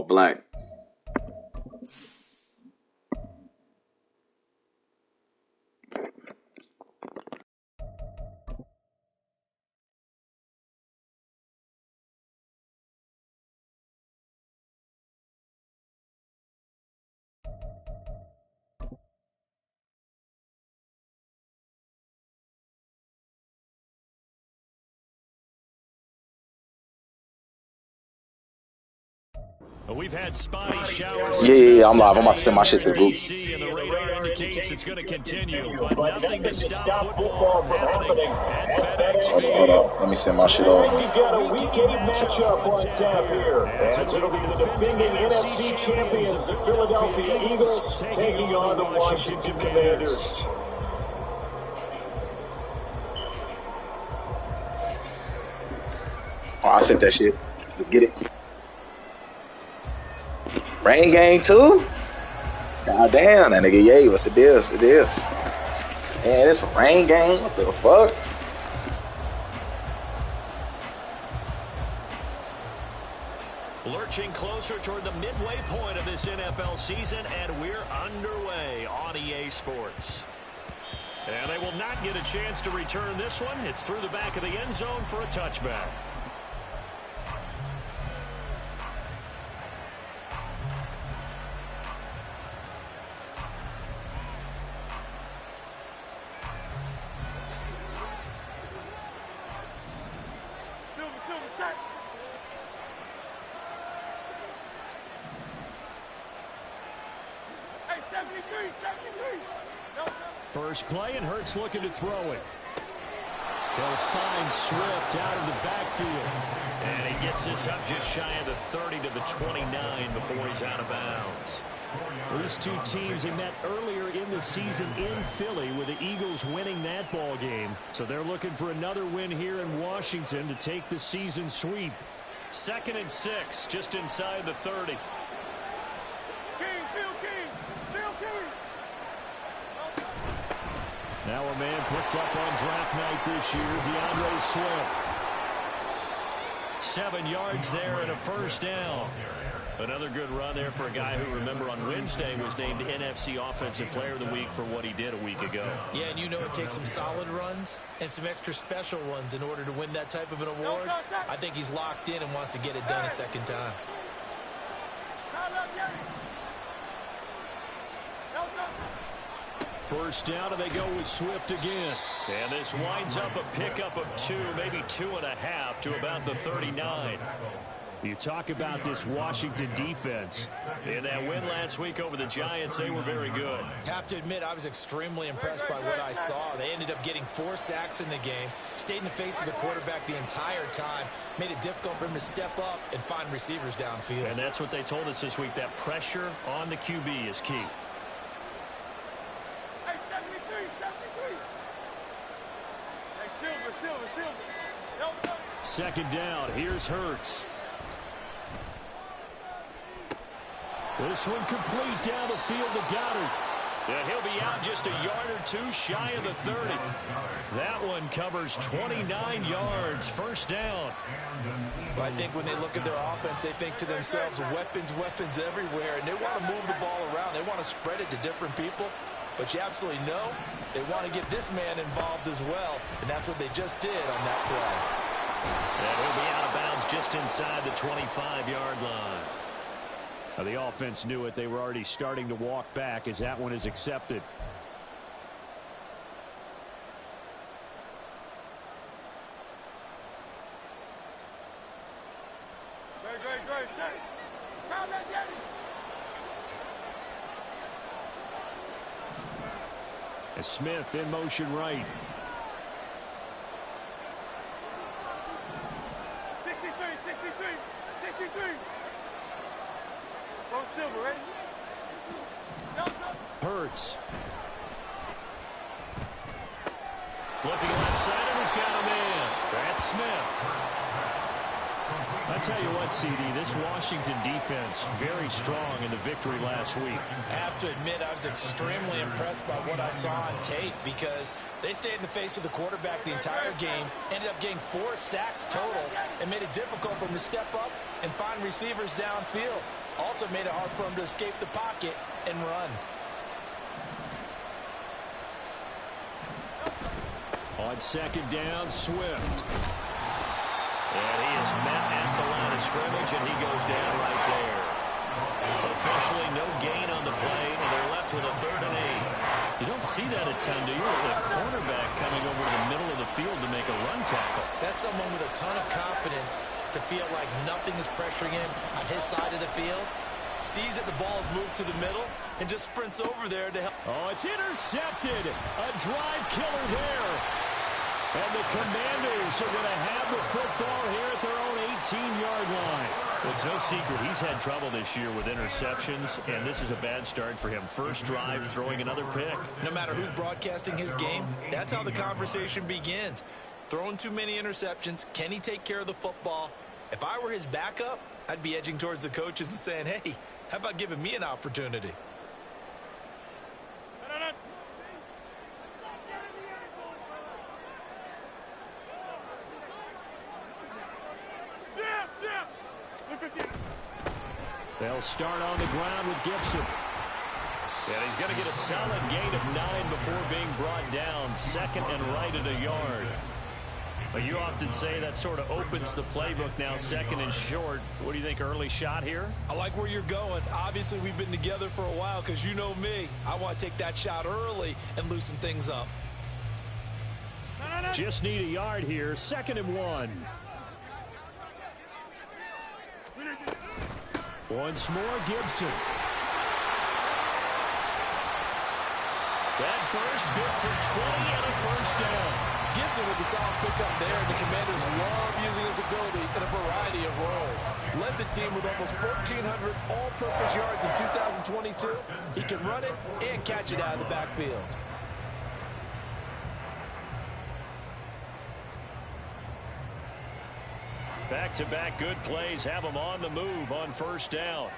all black. We've had spotty showers. Yeah, I'm live. I'm about to send my shit to the group. And the radar indicates it's going to continue, but nothing to stop football from happening at FedEx Field. Hold up. Let me send my shit over. We've got a Week 8 matchup on tap here, as it'll be the defending NFC champions, the Philadelphia Eagles, taking on the Washington Commanders. Oh, I sent that shit. Let's get it. Rain gang too? God damn, that nigga Yay, what's the deal? What's the deal? Man, it's a rain gang? What the fuck? Lurching closer toward the midway point of this NFL season, and we're underway on EA Sports. And they will not get a chance to return this one. It's through the back of the end zone for a touchback. First play, and Hurts looking to throw it. He'll find Swift out of the backfield. And he gets this up just shy of the 30 to the 29 before he's out of bounds. These two teams, they met earlier in the season in Philly with the Eagles winning that ball game. So they're looking for another win here in Washington to take the season sweep. 2nd and 6, just inside the 30. Now a man picked up on draft night this year, DeAndre Swift. 7 yards there and a first down. Another good run there for a guy who, remember, on Wednesday was named NFC Offensive Player of the Week for what he did a week ago. Yeah, and you know it takes some solid runs and some extra special ones in order to win that type of an award. I think he's locked in and wants to get it done a second time. First down, and they go with Swift again. And this winds up a pickup of 2, maybe 2.5 to about the 39. You talk about this Washington defense. In that win last week over the Giants, they were very good. Have to admit, I was extremely impressed by what I saw. They ended up getting 4 sacks in the game, stayed in the face of the quarterback the entire time, made it difficult for him to step up and find receivers downfield. And that's what they told us this week, that pressure on the QB is key. Second down, here's Hurts. This one complete down the field to Goddard. And he'll be out just a yard or 2 shy of the 30. That one covers 29 yards, first down. But I think when they look at their offense, they think to themselves, weapons, weapons everywhere. And they want to move the ball around. They want to spread it to different people. But you absolutely know they want to get this man involved as well. And that's what they just did on that play. And he'll be out of bounds just inside the 25-yard line. Now, the offense knew it. They were already starting to walk back as that one is accepted. As Smith in motion right. 63. Go Silver, ready? Hurts. Looking left side, and he's got a man. That's Smith. I tell you what, CD, this Washington defense, very strong in the victory last week. I have to admit, I was extremely impressed by what I saw on tape because they stayed in the face of the quarterback the entire game, ended up getting 4 sacks total, and made it difficult for them to step up and find receivers downfield. Also made it hard for him to escape the pocket and run. On second down, Swift. And he is met at the line of scrimmage, and he goes down right there. But officially, no gain on the play, and they're left with a 3rd and 8. You don't see that a ton, do you? A cornerback coming over to the middle of the field to make a run tackle. That's someone with a ton of confidence to feel like nothing is pressuring him on his side of the field. Sees that the ball is moved to the middle and just sprints over there to help. Oh, it's intercepted. A drive killer there. And the Commanders are going to have the football here at their own 18-yard line. Well, it's no secret he's had trouble this year with interceptions, and this is a bad start for him. First drive, throwing another pick. No matter who's broadcasting his game, that's how the conversation begins. Throwing too many interceptions, can he take care of the football? If I were his backup, I'd be edging towards the coaches and saying, hey, how about giving me an opportunity? They'll start on the ground with Gibson. And he's going to get a solid gain of 9 before being brought down. Second and right at a yard. But you often say that sort of opens the playbook now, second and short. What do you think, early shot here? I like where you're going. Obviously, we've been together for a while because you know me. I want to take that shot early and loosen things up. Just need a yard here. 2nd and 1. Once more, Gibson. That burst good for 20 and a first down. Gibson with the solid pickup there. The Commanders love using his ability in a variety of roles. Led the team with almost 1,400 all-purpose yards in 2022. He can run it and catch it out of the backfield. Back-to-back good plays have him on the move on first down.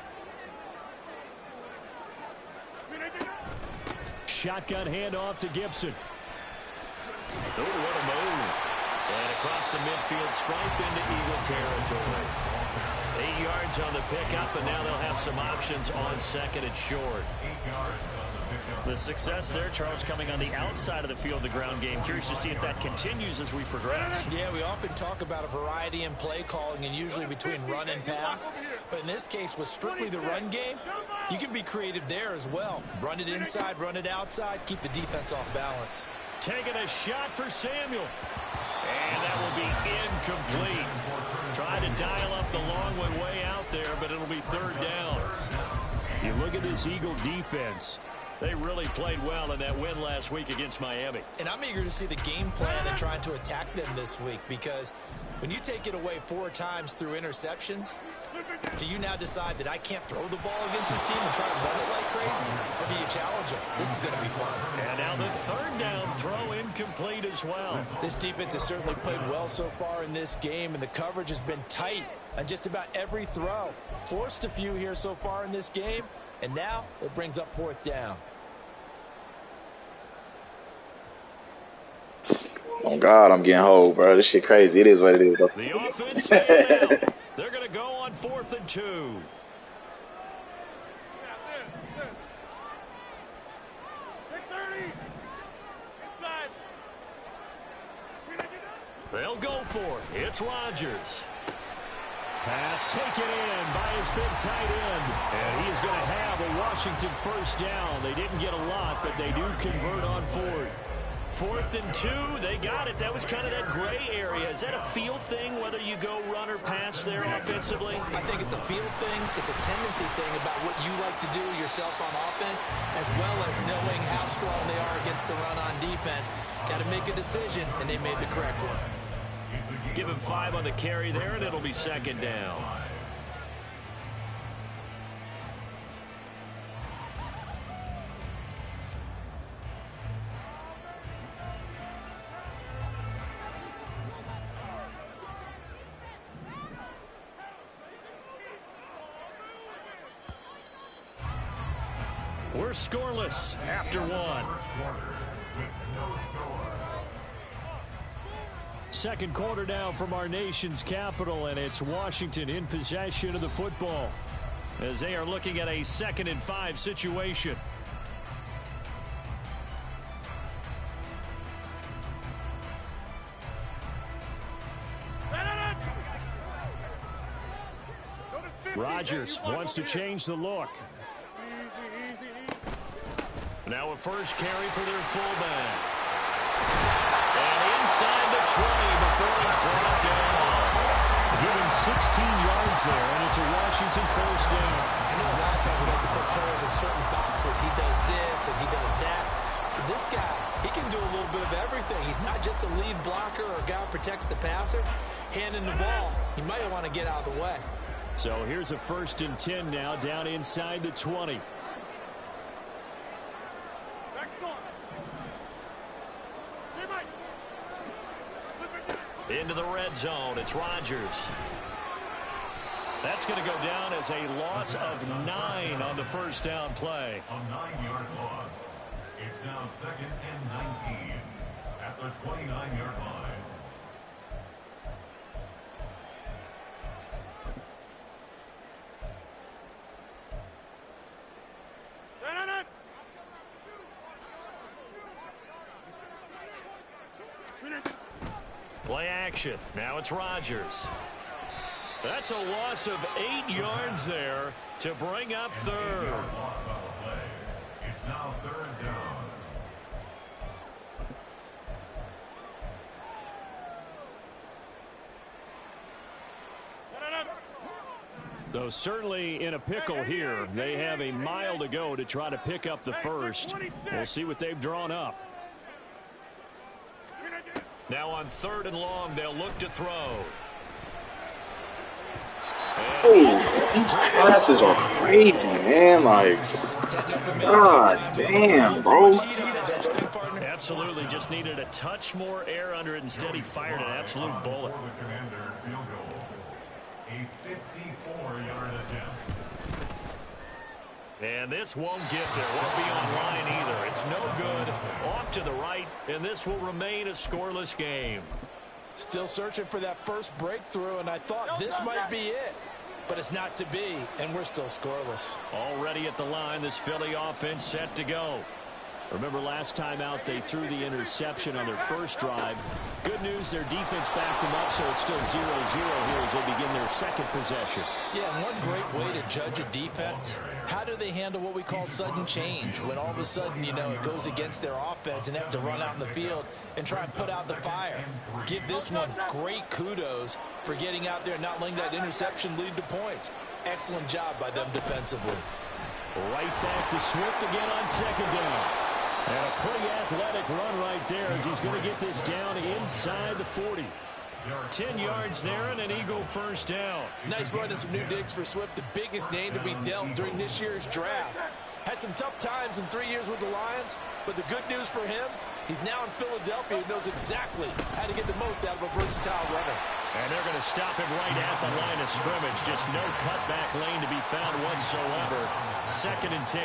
Shotgun handoff to Gibson. Oh, what a move. And across the midfield stripe into Eagle territory. 8 yards on the pickup, and now they'll have some options on 2nd and short. The success there, Charles, coming on the outside of the field, the ground game. Curious to see if that continues as we progress. Yeah, we often talk about a variety in play calling and usually between run and pass. But in this case, with strictly the run game, you can be creative there as well. Run it inside, run it outside, keep the defense off balance. Taking a shot for Samuel. And that will be incomplete. Trying to dial up the long one way out there, but it'll be 3rd down. You look at this Eagle defense. They really played well in that win last week against Miami. And I'm eager to see the game plan and trying to attack them this week, because when you take it away 4 times through interceptions, do you now decide that I can't throw the ball against this team and try to run it like crazy? Or do you challenge them? This is going to be fun. And now the 3rd down throw incomplete as well. This defense has certainly played well so far in this game, and the coverage has been tight on just about every throw. Forced a few here so far in this game, and now it brings up 4th down. Oh, God, I'm getting old, bro. This shit crazy. It is what it is, though. The offense failed out. They're going to go on 4th and 2. They'll go for it. It's Rodgers. Pass taken in by his big tight end. And he is going to have a Washington first down. They didn't get a lot, but they do convert on 4th. 4th and 2, they got it. That was kind of that gray area. Is that a feel thing, whether you go run or pass there offensively? I think it's a feel thing. It's a tendency thing about what you like to do yourself on offense, as well as knowing how strong they are against the run on defense. Got to make a decision, and they made the correct one. Give him 5 on the carry there, and it'll be 2nd down. We're scoreless after 1. Second quarter now from our nation's capital, and it's Washington in possession of the football. as they are looking at a 2nd and 5 situation. Rodgers wants to change the look. Now a first carry for their fullback. And inside the 20 before he's brought down. Give him 16 yards there, and it's a Washington first down. I know a lot of times we like to put players in certain boxes. He does this and he does that. But this guy, he can do a little bit of everything. He's not just a lead blocker or a guy who protects the passer. Handing the ball, he might want to get out of the way. So here's a 1st and 10 now, down inside the 20. Into the red zone, it's Rodgers. That's going to go down as a loss of 9 on the first down play. A 9-yard loss. It's now 2nd and 19 at the 29-yard line. Play action. Now it's Rodgers. That's a loss of 8 yards there to bring up 3rd. Loss on the play. It's now 3rd down. Though certainly in a pickle here. They have a mile to go to try to pick up the first. We'll see what they've drawn up. Now on 3rd and long, they'll look to throw. Oh, these passes are crazy, man. Like, God damn, bro. Absolutely, just needed a touch more air under it. Instead, he fired an absolute bullet. A 54-yard attempt. And this won't get there. Won't be online either. It's no good. Off to the right, and this will remain a scoreless game. Still searching for that first breakthrough, and I thought this might be it. But it's not to be, and we're still scoreless. Already at the line, this Philly offense set to go. Remember last time out, they threw the interception on their first drive. Good news, their defense backed them up, so it's still 0-0 here as they begin their 2nd possession. Yeah, and one great way to judge a defense, how do they handle what we call sudden change? When all of a sudden, you know, it goes against their offense and they have to run out in the field and try and put out the fire. Give this one great kudos for getting out there and not letting that interception lead to points. Excellent job by them defensively. Right back to Swift again on 2nd down. And a pretty athletic run right there as he's going to get this down inside the 40. 10 yards there and an Eagle first down. Nice run and some new digs for Swift, the biggest name to be dealt during this year's draft. Had some tough times in 3 years with the Lions, but the good news for him, he's now in Philadelphia and knows exactly how to get the most out of a versatile runner. And they're going to stop him right at the line of scrimmage. Just no cutback lane to be found whatsoever. 2nd and 10.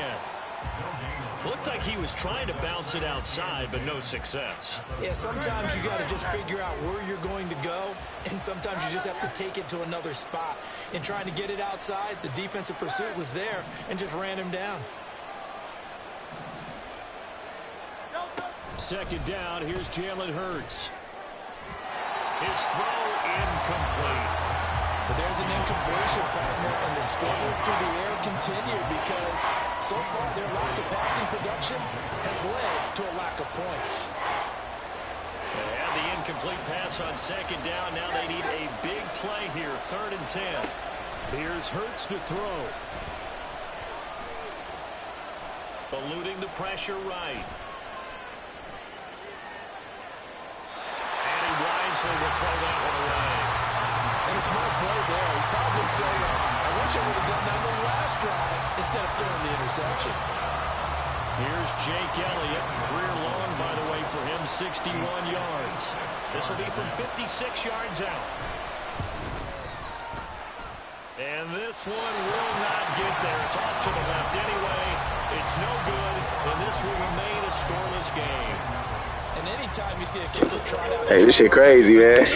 Looked like he was trying to bounce it outside, but no success. Yeah, sometimes you got to just figure out where you're going to go, and sometimes you just have to take it to another spot. In trying to get it outside, the defensive pursuit was there and just ran him down. 2nd down, here's Jalen Hurts. His throw incomplete. But there's an incompletion, partner, and the struggles through the air continue because so far their lack of passing production has led to a lack of points. They had the incomplete pass on 2nd down. Now they need a big play here, 3rd and 10. Here's Hurts to throw. Eluding the pressure right. And he wisely will throw that one away. And a smart play there. He's probably saying, I wish I would have done that on the last drive instead of throwing the interception. Here's Jake Elliott. Career long, by the way, for him, 61 yards. This will be from 56 yards out. And this one will not get there. It's off to the left anyway. It's no good, and this will remain a scoreless game. And anytime you see a kicker try out, Hey, this shit crazy, man.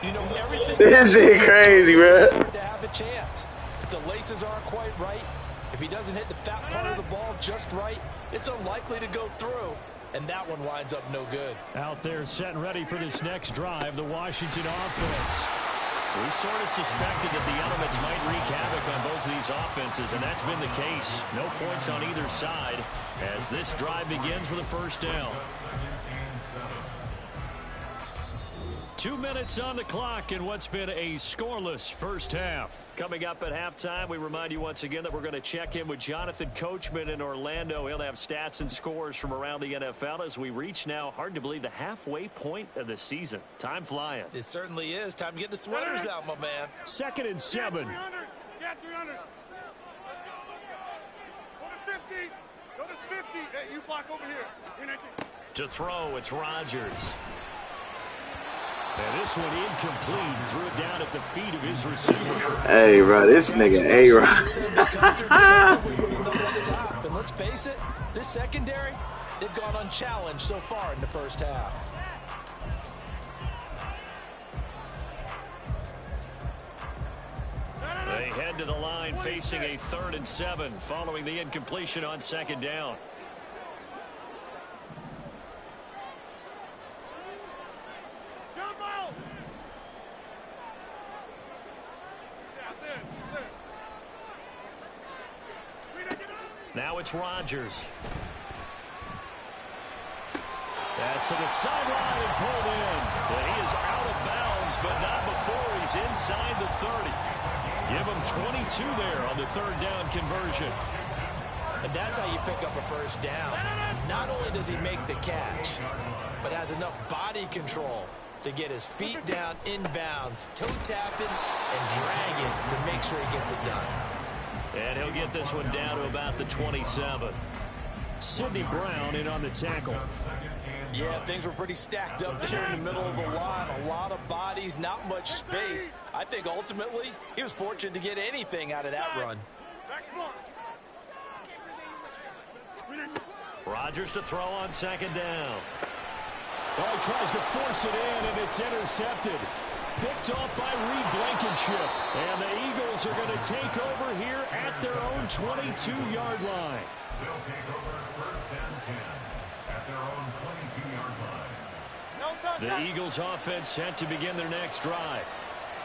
you know everything. This shit crazy, bro. To have a chance. If the laces aren't quite right, if he doesn't hit the fat part of the ball just right, it's unlikely to go through. And that one winds up no good. Out there set and ready for this next drive, the Washington offense. We sort of suspected that the elements might wreak havoc on both of these offenses, and that's been the case. No points on either side as this drive begins with a first down. 2 minutes on the clock in what's been a scoreless first half. Coming up at halftime, we remind you once again that we're going to check in with Jonathan Coachman in Orlando. He'll have stats and scores from around the NFL as we reach now, hard to believe, the halfway point of the season. Time flying. It certainly is. Time to get the sweaters out, my man. 2nd and 7. Yeah, 300. Go to 50. Go to 50. Hey, you block over here. To throw, it's Rodgers. And this one incomplete. Threw it down at the feet of his receiver. Hey, bro, this nigga A-Rod. And let's face it, this secondary, they've gone unchallenged so far in the first half. They head to the line facing a 3rd and 7 following the incompletion on 2nd down. Now it's Rodgers. Pass to the sideline and pulled in. And he is out of bounds, but not before he's inside the 30. Give him 22 there on the 3rd down conversion. And that's how you pick up a first down. Not only does he make the catch, but has enough body control to get his feet down inbounds, toe tapping, and dragging to make sure he gets it done. And he'll get this one down to about the 27. Sidney Brown in on the tackle. Yeah, things were pretty stacked up there in the middle of the line. A lot of bodies, not much space. I think ultimately he was fortunate to get anything out of that run. Rodgers to throw on 2nd down. Well, he tries to force it in, and it's intercepted. Picked off by Reed Blankenship. And the Eagles are going to take over here at their own 22-yard line. They'll take over 1st and 10 at their own 22-yard line. The Eagles offense set to begin their next drive.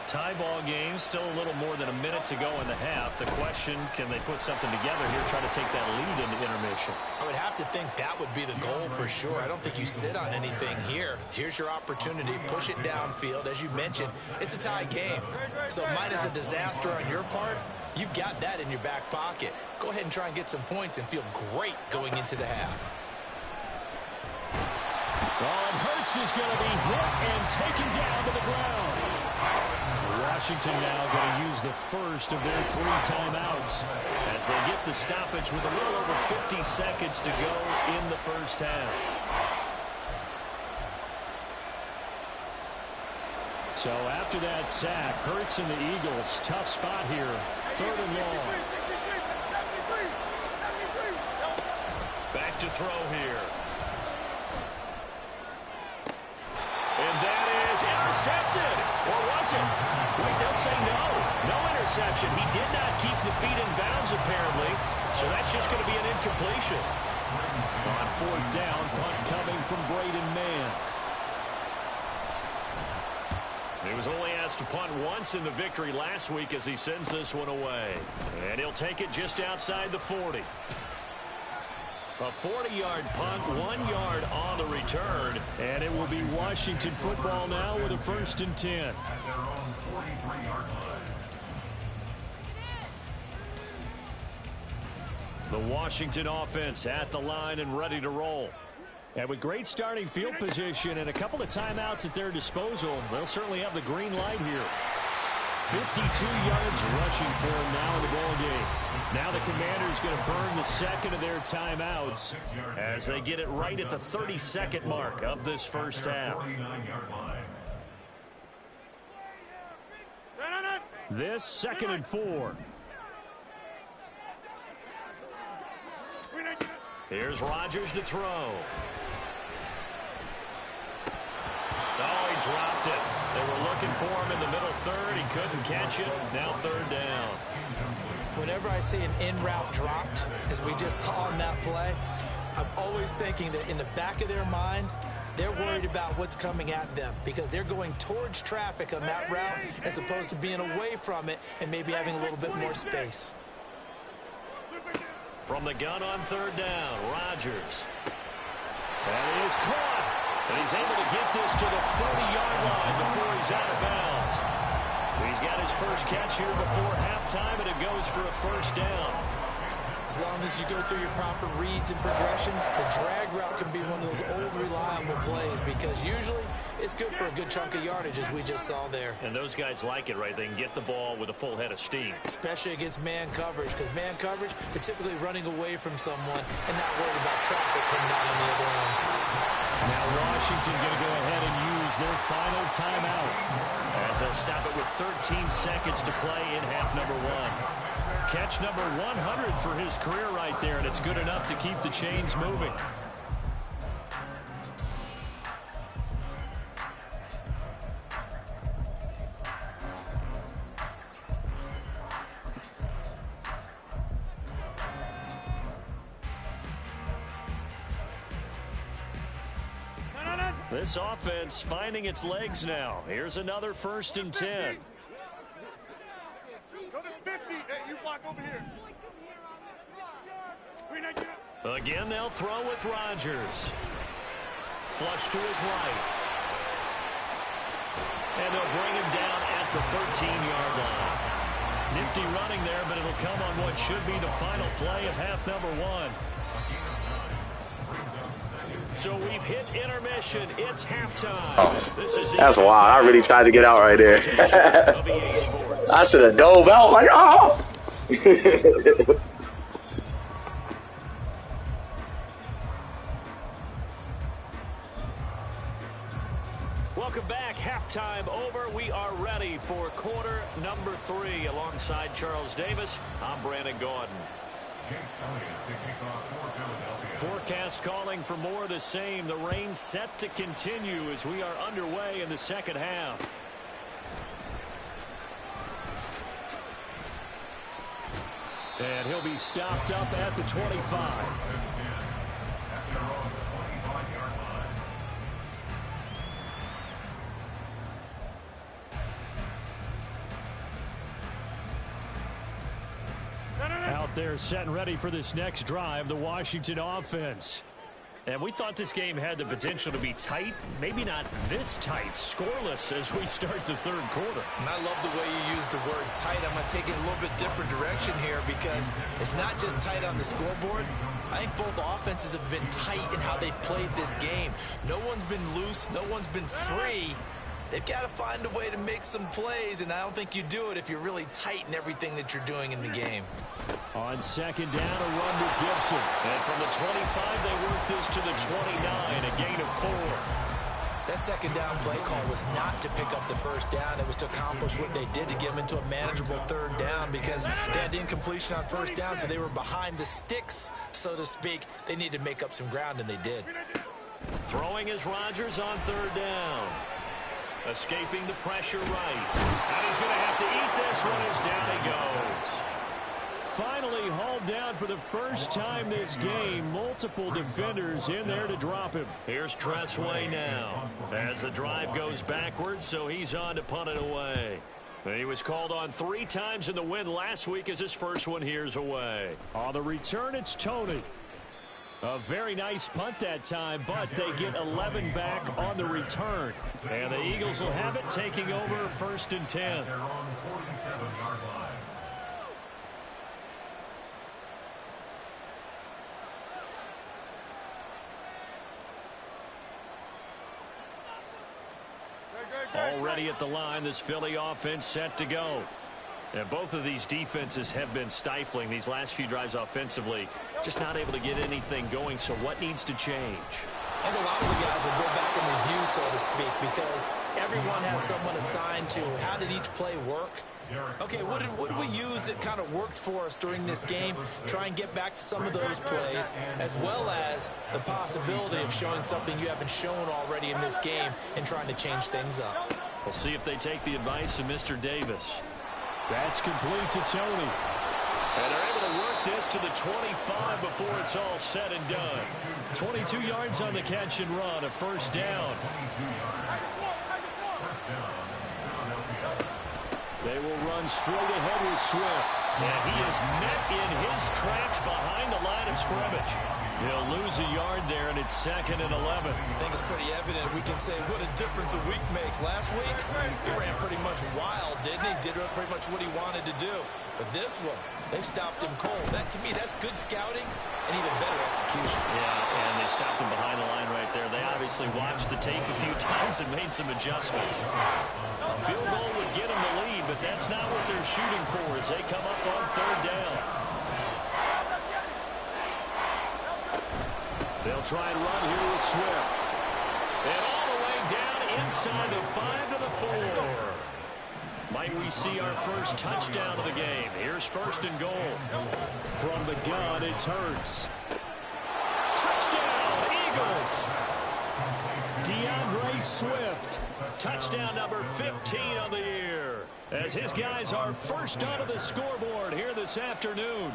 Tie ball game, still a little more than a minute to go in the half. The question, can they put something together here, try to take that lead into intermission? I would have to think that would be the goal for sure. I don't think you sit on anything here. Here's your opportunity. Push it downfield. As you mentioned, it's a tie game. So minus a disaster on your part, you've got that in your back pocket. Go ahead and try and get some points and feel great going into the half. Well, and Hurts is going to be hit and taken down to the ground. Washington now going to use the first of their 3 timeouts as they get the stoppage with a little over 50 seconds to go in the first half. So after that sack, Hurts and the Eagles, tough spot here, 3rd and long. Back to throw here. And that is intercepted. Or was it? Wait, they'll say no. No interception. He did not keep the feet in bounds, apparently. So that's just going to be an incompletion. On 4th down, punt coming from Braden Mann. He was only asked to punt once in the victory last week as he sends this one away. And he'll take it just outside the 40. A 40-yard punt, 1 yard on the return, and it will be Washington football now with a 1st and 10. At their own 43-yard line. The Washington offense at the line and ready to roll. And with great starting field position and a couple of timeouts at their disposal, they'll certainly have the green light here. 52 yards rushing for him now in the ball game. Now the Commanders going to burn the 2nd of their timeouts as they get it right at the 32nd mark of this first half. This 2nd and 4. Here's Rodgers to throw. Oh, he dropped it. They were looking for him in the middle third. He couldn't catch it. Now third down. Whenever I see an in-route dropped, as we just saw in that play, I'm always thinking that in the back of their mind, they're worried about what's coming at them because they're going towards traffic on that route as opposed to being away from it and maybe having a little bit more space. From the gun on third down, Rodgers. And he is caught. And he's able to get this to the 40-yard line before he's out of bounds. He's got his first catch here before halftime, and it goes for a first down. As long as you go through your proper reads and progressions, the drag route can be one of those old reliable plays because usually it's good for a good chunk of yardage, as we just saw there. And those guys like it, right? They can get the ball with a full head of steam. Especially against man coverage, because man coverage, they're typically running away from someone and not worried about traffic coming out on the other end. Now Washington going to go ahead and use their final timeout as they'll stop it with 13 seconds to play in half number one. Catch number 100 for his career right there, and it's good enough to keep the chains moving. This offense finding its legs now. Here's another 1st and 10. Go to 50. Hey, you block over here. Again, they'll throw with Rodgers. Flush to his right. And they'll bring him down at the 13-yard line. Nifty running there, but it'll come on what should be the final play of half number one. So we've hit intermission. It's halftime. Oh, that's wild. I really tried to get out right there. I should have dove out like, oh! Welcome back. Halftime over. We are ready for quarter number 3. Alongside Charles Davis, I'm Brandon Gordon. Forecast calling for more of the same. The rain set to continue as we are underway in the second half. And he'll be stopped up at the 25. Out there set and ready for this next drive, the Washington offense. And we thought this game had the potential to be tight, maybe not this tight, scoreless as we start the third quarter. And I love the way you use the word tight. I'm going to take it a little bit different direction here because it's not just tight on the scoreboard. I think both offenses have been tight in how they've played this game. No one's been loose. No one's been free. They've got to find a way to make some plays, and I don't think you do it if you're really tight in everything that you're doing in the game. On second down, a run with Gibson. And from the 25, they work this to the 29, a gain of 4. That second down play call was not to pick up the first down. It was to accomplish what they did to get them into a manageable third down because they had incompletion on first down, so they were behind the sticks, so to speak. They needed to make up some ground, and they did. Throwing is Rodgers on third down. Escaping the pressure right. And he's going to have to eat this one as down he goes. Finally hauled down for the first time this game. Multiple defenders in there to drop him. Here's Tressway now as the drive goes backwards, so he's on to punt it away. He was called on 3 times in the win last week as his first one here's away. On the return, it's Tony. A very nice punt that time, but they get 11 back on the return. And the Eagles will have it, taking over 1st and 10. Already at the line, this Philly offense set to go. And both of these defenses have been stifling these last few drives offensively. Just not able to get anything going, so what needs to change? I think a lot of the guys will go back and review, so to speak, because everyone has someone assigned to how did each play work. Okay, what did we use that kind of worked for us during this game? Try and get back to some of those plays, as well as the possibility of showing something you haven't shown already in this game and trying to change things up. We'll see if they take the advice of Mr. Davis. That's complete to Tony. And they're able to work this to the 25 before it's all said and done. 22 yards on the catch and run, a first down. They will run straight ahead with Swift. And he is met in his tracks behind the line of scrimmage. He'll lose a yard there, and it's 2nd and 11. I think it's pretty evident. We can say what a difference a week makes. Last week, he ran pretty much wild, didn't he? Did pretty much what he wanted to do. But this one, they stopped him cold. That, to me, that's good scouting and even better execution. Yeah, and they stopped him behind the line right there. They obviously watched the tape a few times and made some adjustments. A field goal would get them the lead, but that's not what they're shooting for as they come up on 3rd down. They'll try and run here with Swift. And all the way down inside the 5 to the 4. Might we see our first touchdown of the game? Here's 1st and goal. From the gun, it's Hurts. Touchdown, Eagles! DeAndre Swift. Touchdown number 15 on the year. As his guys are first onto the scoreboard here this afternoon.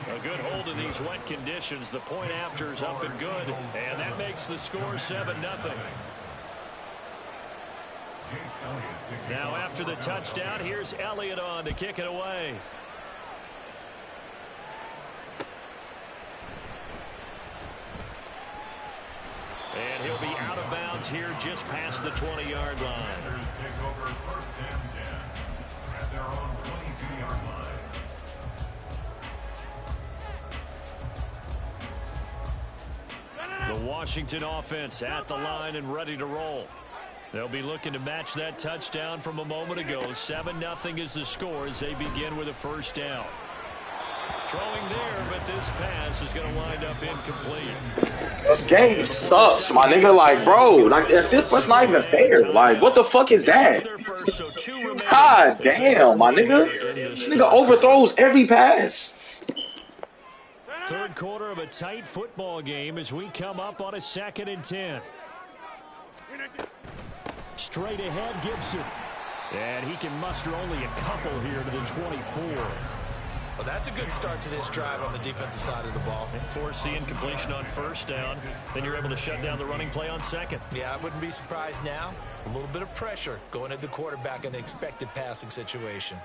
A good hold in these wet conditions. The point after's up and good. And that makes the score 7-0. Now after the touchdown, here's Elliott on to kick it away. And he'll be out of bounds here just past the 20-yard line. Take over 1st and 10 at their own 22-yard line. The Washington offense at the line and ready to roll. They'll be looking to match that touchdown from a moment ago. 7-0 is the score as they begin with a first down. Throwing there, but this pass is going to wind up incomplete. This game sucks, my nigga. Like, bro, like this was not even fair. Like, what the fuck is that? God damn, my nigga. This nigga overthrows every pass. 3rd quarter of a tight football game as we come up on a 2nd and 10. Straight ahead, Gibson. And he can muster only a couple here to the 24. Well, that's a good start to this drive on the defensive side of the ball. And forcing completion on 1st down. Then you're able to shut down the running play on 2nd. Yeah, I wouldn't be surprised now. A little bit of pressure going at the quarterback in an expected passing situation.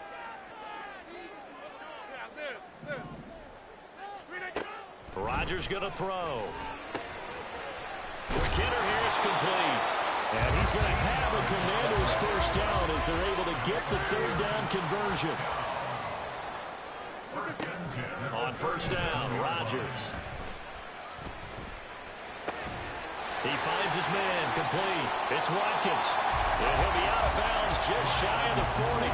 Rodgers going to throw. For Kenner here, it's complete. And he's going to have a Commander's first down as they're able to get the 3rd down conversion. On 1st down, Rodgers. He finds his man, complete. It's Watkins. And he'll be out of bounds just shy of the 40.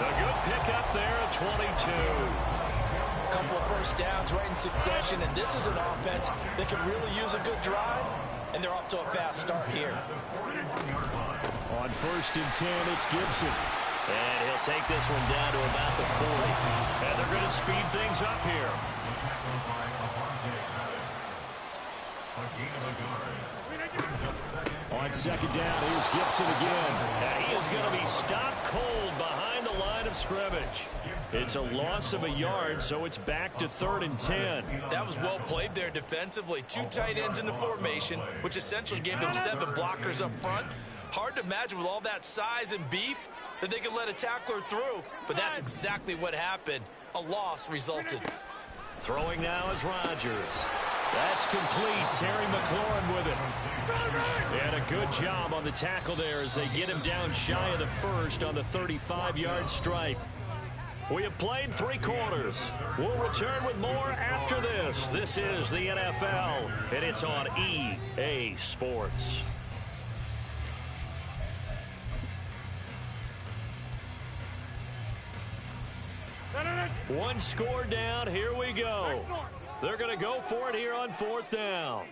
A good pickup there at 22. A couple of first downs right in succession, and this is an offense that can really use a good drive, and they're off to a fast start here. On 1st and 10, it's Gibson. And he'll take this one down to about the 40. And they're going to speed things up here. On 2nd down, here's Gibson again. And he is going to be stopped cold behind the line of scrimmage. It's a loss of a yard, so it's back to 3rd and 10. That was well played there defensively. 2 tight ends in the formation, which essentially gave them 7 blockers up front. Hard to imagine with all that size and beef that they could let a tackler through, but that's exactly what happened. A loss resulted. Throwing now is Rodgers. That's complete. Terry McLaurin with it. And a good job on the tackle there as they get him down shy of the 1st on the 35-yard stripe. We have played 3 quarters. We'll return with more after this. This is the NFL, and it's on EA Sports. One score down. Here we go. They're going to go for it here on 4th down.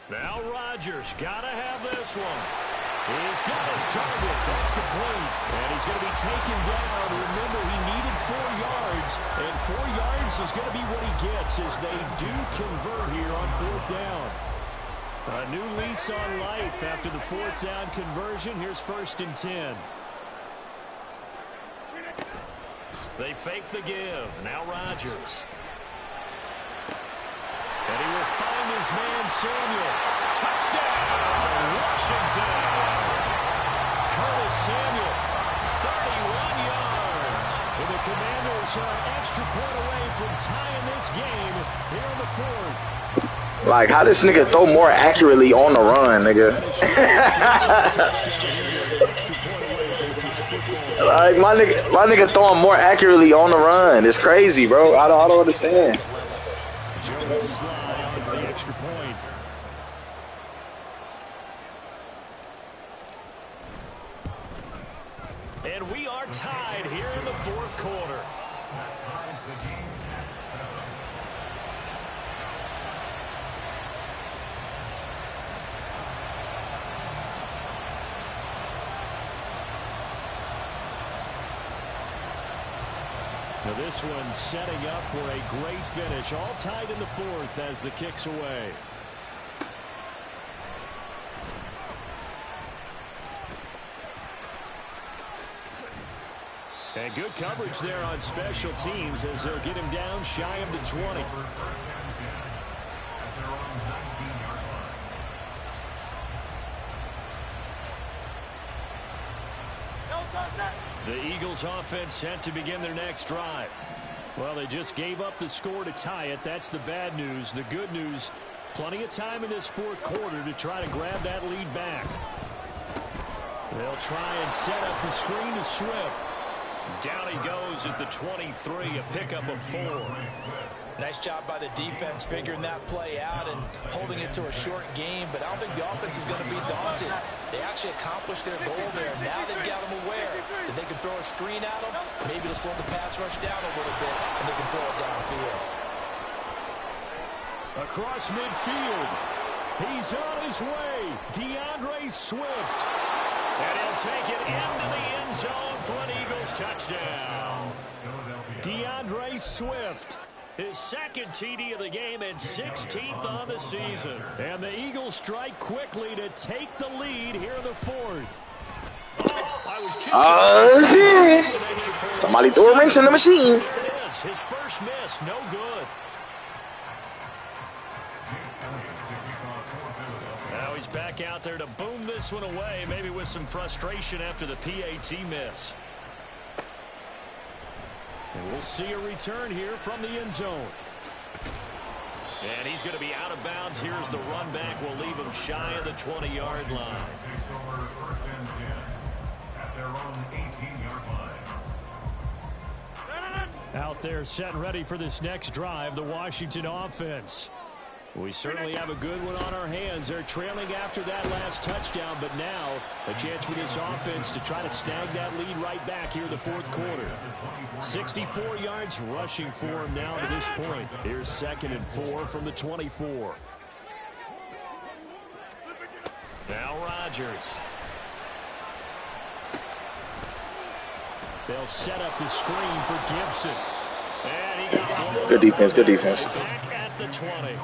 Now Rodgers got to have this one. He's got his target. That's complete. And he's going to be taken down. Remember, he needed 4 yards. And 4 yards is going to be what he gets as they do convert here on 4th down. A new lease on life after the 4th down conversion. Here's 1st and 10. They fake the give. Now Rodgers. And he will find his man Samuel. Touchdown, Washington. Curtis Samuel, 31 yards. And the Commanders are an extra point away from tying this game here in the 4th. Like, how this nigga throw more accurately on the run, nigga? Like, my nigga throwing more accurately on the run. It's crazy, bro. I don't understand. And we are tied here in the 4th quarter. Now this one setting up for a great finish. All tied in the 4th as the kick's away. And good coverage there on special teams as they'll get him down shy of the 20. The Eagles offense set to begin their next drive. Well, they just gave up the score to tie it. That's the bad news. The good news, plenty of time in this 4th quarter to try to grab that lead back. They'll try and set up the screen to Swift. Down he goes at the 23, a pickup of 4. Nice job by the defense figuring that play out and holding it to a short game, but I don't think the offense is going to be daunted. They actually accomplished their goal there. Now they've got them aware that they can throw a screen at them, maybe to slow the pass rush down a little bit, and they can throw it downfield. Across midfield, he's on his way, DeAndre Swift. And he'll take it into the end zone for an Eagles touchdown. DeAndre Swift, his 2nd TD of the game and 16th on the season. And the Eagles strike quickly to take the lead here in the 4th. Shit. Somebody threw a wrench in the machine. His first miss, no good. Now he's back out there to boom this one away, maybe with some frustration after the PAT miss. And we'll see a return here from the end zone. And he's going to be out of bounds. Here's the run back. We'll leave him shy of the 20-yard line. Out there set and ready for this next drive, the Washington offense. We certainly have a good one on our hands. They're trailing after that last touchdown, but now a chance for this offense to try to snag that lead right back here in the 4th quarter. 64 yards rushing for him now to this point. Here's 2nd and 4 from the 24. Now Rodgers. They'll set up the screen for Gibson. And he got Good defense, good defense. Back at the 20.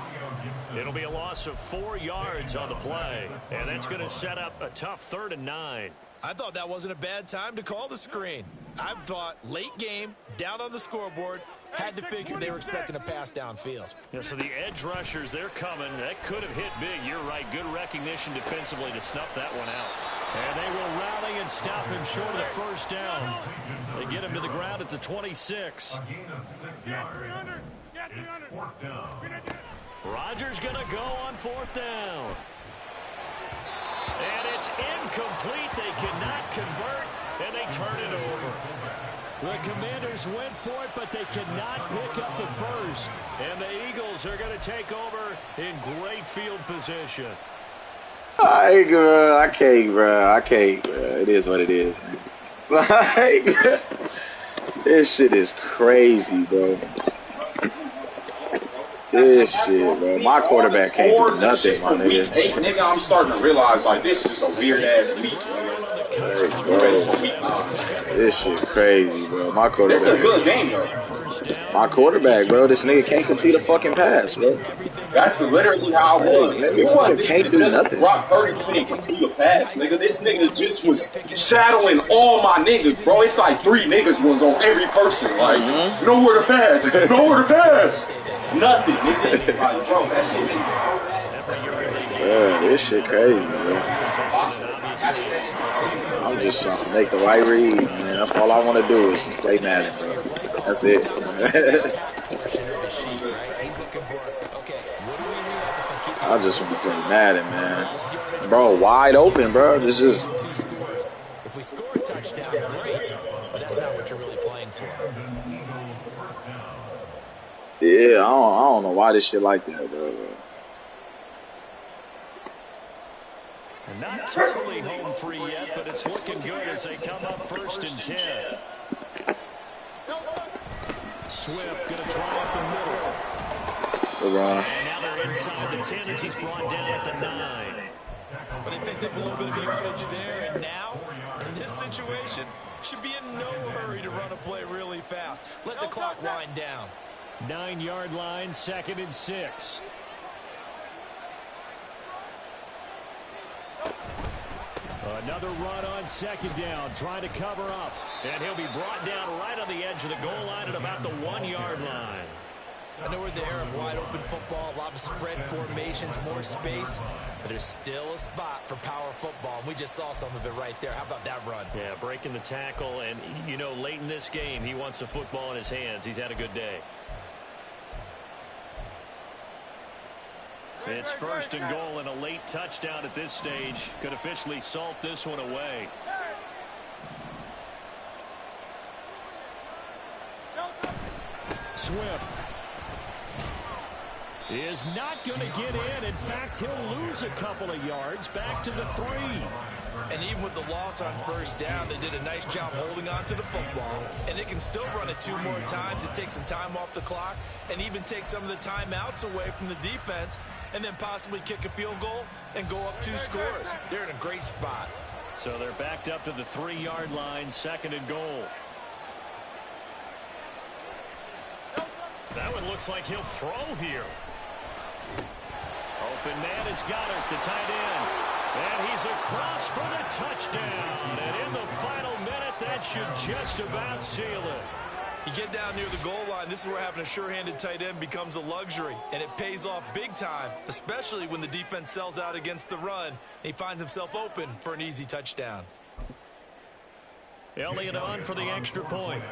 It'll be a loss of 4 yards on the play, and that's going to set up a tough 3rd and 9. I thought that wasn't a bad time to call the screen. I thought late game, down on the scoreboard, had to figure they were expecting a pass downfield. Yeah, so the edge rushers, they're coming. That could have hit big. You're right. Good recognition defensively to snuff that one out. And they will rally and stop him short of the 1st down. They get him to the ground at the 26. Rodgers going to go on 4th down. And it's incomplete. They cannot convert, and they turn it over. The Commanders went for it, but they cannot pick up the 1st. And the Eagles are going to take over in great field position. I can't, bro. It is what it is, man. Like, this shit is crazy, bro. This shit, bro. My quarterback can't do nothing, my nigga. Hey, nigga, I'm starting to realize, like, this is just a weird-ass week, Like, bro, this shit crazy, bro. My This is a quarterback. good game, though. My quarterback, bro. This nigga can't complete a fucking pass, bro. That's literally how I Hey, was. nigga, It this nigga wasn't can't even do just nothing. Brock Purdy couldn't complete a pass, nigga. This nigga just was shadowing all my niggas, bro. It's like 3 niggas was on every person. Like, nowhere to pass. Nowhere to pass. Nothing, nigga. Like, bro, that shit made me so mad. Bro, this shit crazy, bro. I'm just trying to make the right read, man. That's all I want to do is just play Madden, bro. That's it. I just want to play Madden, man. Bro, wide open, bro. This is. If we score a touchdown, great, but that's not what you're really playing for. Yeah, I don't know why this shit like that, bro. And not totally home free yet, but it's looking good as they come up 1st and 10. Swift going to try up the middle. LeBron. And now they're inside the 10 as he's brought down at the 9. But they picked up a little bit of yardage there, and now, in this situation, should be in no hurry to run a play really fast. Let the clock wind down. 9-yard line, 2nd and 6. Another run on 2nd down, trying to cover up. And he'll be brought down right on the edge of the goal line at about the 1-yard line. I know we're in the era of wide-open football, a lot of spread formations, more space, but there's still a spot for power football, and we just saw some of it right there. How about that run? Yeah, breaking the tackle, and, you know, late in this game, he wants the football in his hands. He's had a good day. It's 1st and goal, and a late touchdown at this stage could officially salt this one away. Swift is not going to get in. In fact, he'll lose a couple of yards back to the 3. And even with the loss on 1st down, they did a nice job holding on to the football. And they can still run it 2 more times and take some time off the clock and even take some of the timeouts away from the defense and then possibly kick a field goal and go up 2 scores. They're in a great spot. So they're backed up to the 3-yard line, 2nd and goal. That one looks like he'll throw here. Open man is Goddard, the tight end. And he's across for the touchdown. And in the final minute, that should just about seal it. You get down near the goal line, this is where having a sure-handed tight end becomes a luxury. And it pays off big time, especially when the defense sells out against the run. And he finds himself open for an easy touchdown. Elliott on for the extra point.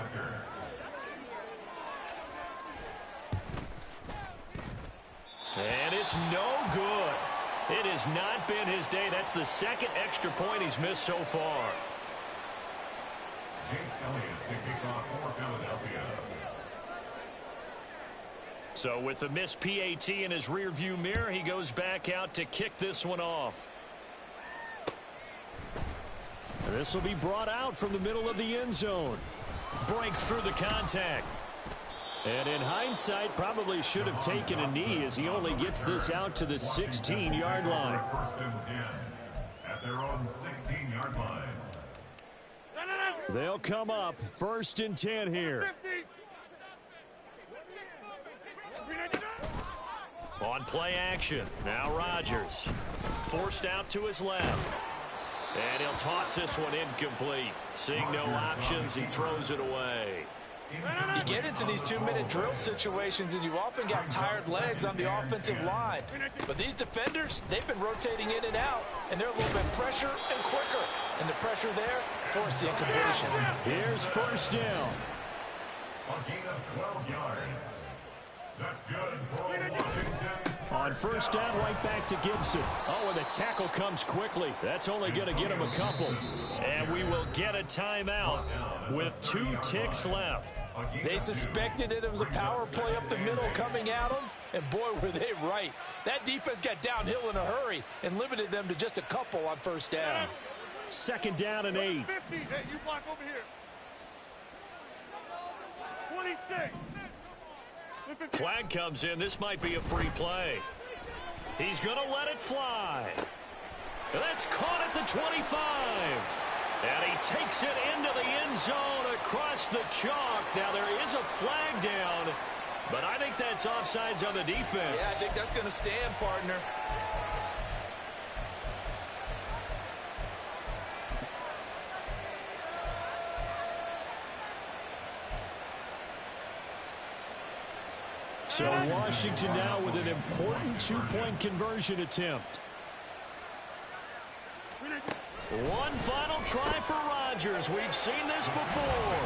And it's no good. It has not been his day. That's the 2nd extra point he's missed so far. So with the missed PAT in his rearview mirror, he goes back out to kick this one off. This will be brought out from the middle of the end zone. Breaks through the contact. And in hindsight, probably should have taken a knee as he only gets this out to the 16-yard line. 1st and 10 at their own 16-yard line. They'll come up 1st and 10 here. On play action, now Rodgers. Forced out to his left. And he'll toss this one incomplete. Seeing no options, he throws it away. You get into these 2-minute drill situations, and you often got tired legs on the offensive line. But these defenders, they've been rotating in and out, and they're a little bit pressure and quicker. And the pressure there forced the incompletion. Here's 1st down. A gain of 12 yards. That's good for Washington. On 1st down, right back to Gibson. Oh, and the tackle comes quickly. That's only going to get him a couple. And we will get a timeout with 2 ticks left. They suspected it was a power play up the middle coming at them, and boy, were they right. That defense got downhill in a hurry and limited them to just a couple on 1st down. 2nd down and 8. 50. Hey, you block over here. 26. Flag comes in. This might be a free play. He's going to let it fly. That's caught at the 25. And he takes it into the end zone across the chalk. Now, there is a flag down, but I think that's offsides on the defense. Yeah, I think that's going to stand, partner. So Washington now with an important two-point conversion attempt. One final try for Rodgers. We've seen this before.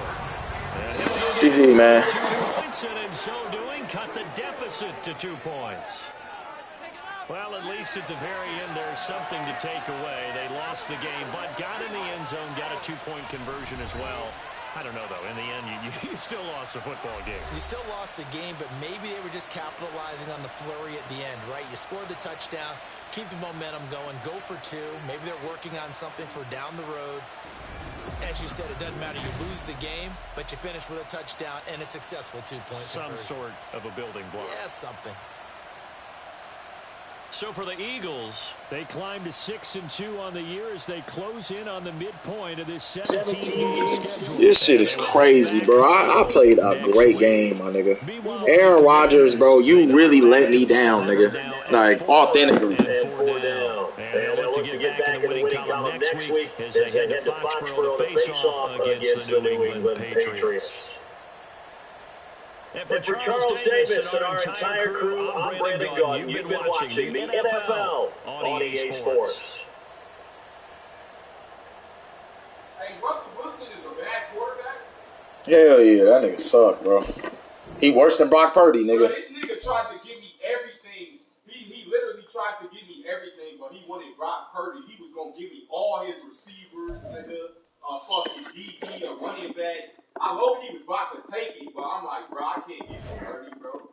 GG, man. 2 points, and in so doing, cut the deficit to 2 points. Well, at least at the very end, there's something to take away. They lost the game, but got in the end zone, got a two-point conversion as well. I don't know, though. In the end, you still lost the football game. You still lost the game, but maybe they were just capitalizing on the flurry at the end, right? You scored the touchdown, keep the momentum going, go for two. Maybe they're working on something for down the road. As you said, it doesn't matter. You lose the game, but you finish with a touchdown and a successful two-point conversion. Some sort of a building block. Yeah, something. So for the Eagles, they climb to 6-2 on the year as they close in on the midpoint of this 17-game schedule. This shit is crazy, bro. I played a great game, my nigga. Aaron Rodgers, bro, you really let me down, nigga. Like, authentically. And 4 down. And they'll look to get back in the winning column next week as they head to Foxborough to face off against the New England Patriots. And for Charles Davis and our entire crew, I'm Brandon Gunn. You've been watching the NFL on EA Sports. Hey, Russell Wilson is a bad quarterback? Hell yeah, that nigga suck, bro. He worse than Brock Purdy, nigga. Bro, this nigga tried to give me everything. He literally tried to give me everything, but he wanted Brock Purdy. He was going to give me all his receivers, nigga, a fucking DB, a running back. I know he was about to take it, but I'm like, bro, I can't get you Purdy, bro.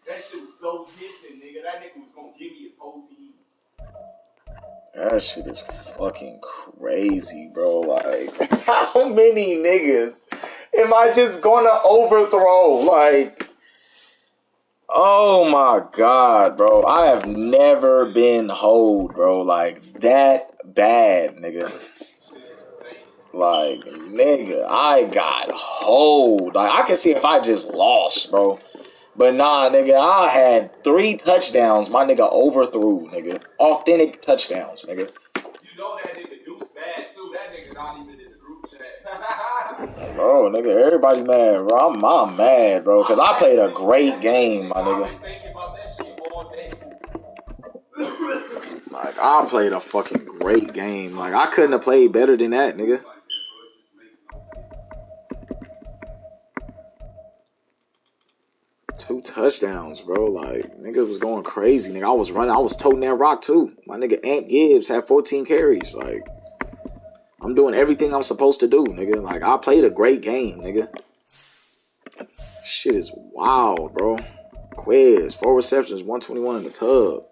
That shit was so gifted, nigga. That nigga was going to give me his whole team. That shit is fucking crazy, bro. Like, how many niggas am I just gonna overthrow? Like, oh my God, bro. I have never been hoed, bro. Like, that bad, nigga. Like, nigga, I got hoed. Like, I can see if I just lost, bro. But nah, nigga, I had 3 touchdowns. My nigga overthrew, nigga. Authentic touchdowns, nigga. You know that nigga Deuce bad, too. That nigga not even in the group chat. Bro, nigga, everybody mad, bro. I'm mad, bro, because I played a great game, my nigga. I've been thinking about that shit all day. Like, I played a fucking great game. Like, I couldn't have played better than that, nigga. 2 touchdowns, bro. Like, nigga was going crazy, nigga. I was running. I was toting that rock, too. My nigga Ant Gibbs had 14 carries. Like, I'm doing everything I'm supposed to do, nigga. Like, I played a great game, nigga. Shit is wild, bro. Quiz. 4 receptions, 121 in the tub.